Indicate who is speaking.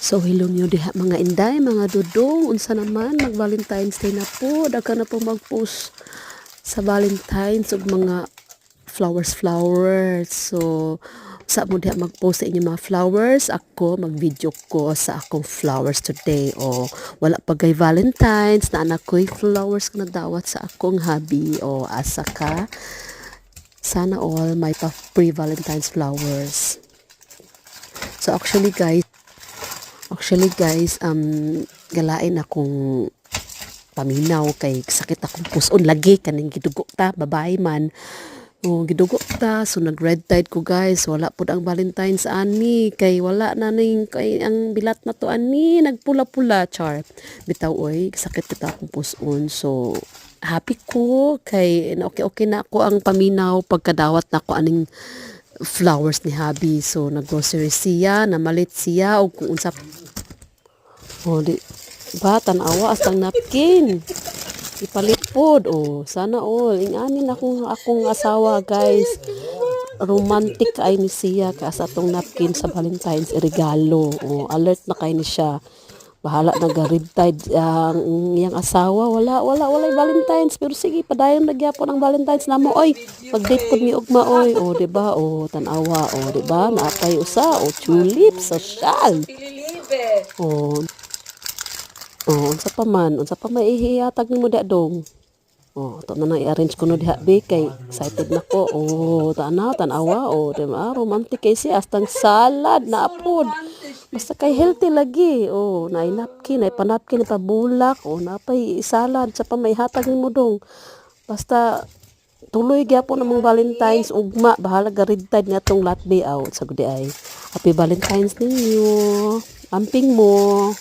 Speaker 1: So hello niyo diha mga inday, mga dudong, unsa naman mag Valentine's Day na po, dagka na po mag-post sa Valentine's ug mga flowers. So sa mo diha mag-post sa inyong mga flowers, ako mag-video ko sa akong flowers today. O wala pa kay Valentine's na anak ko'y flowers na dawat sa akong hubby. O asa ka, sana all may pa pre-Valentine's flowers. So actually guys, galain akong paminaw kay sakit akong puson lagi kaning gidugo ta, babae man. O gidugo ta, so nag red tide ko guys, wala pud ang Valentine's ani kay wala na ning kay ang bilat na to ani nagpula-pula char. Bitaw oy, sakit kita akong puson. So happy ko kay okay na ako ang paminaw pagkadawat na ako aning flowers ni hubby. So nag-grocery siya, namalit siya og kung unsa di ba tan-awa astang napkin ipalit pod. Sana all inganin akong asawa guys, romantic ay ni siya ka sa atong napkin sa Valentine's regalo. Alert na kay ni siya, bahala na red tide ang iyang asawa. Wala Valentine's pero sige padayon nagyapon ang Valentine's namo oy, pag-date pud mi ugma oy. Di ba tan-awa di ba naapay usa tulip social. Unsa pa man ihiyatag nimo da dong. To na i-arrange ko no diha be kay excited na ko. Tanawa di ba romantic kay siya astang salad na apod. Basta kay healthy lagi. Na napkin, ay panapkin, pabulak, napay salad sa pa may hatag nimo dong. Basta tuloy gyapon namang Valentine's ugma, bahala ga red tide nga tong latbe out sa gudi ay. Happy Valentine's ninyo. Amping mo.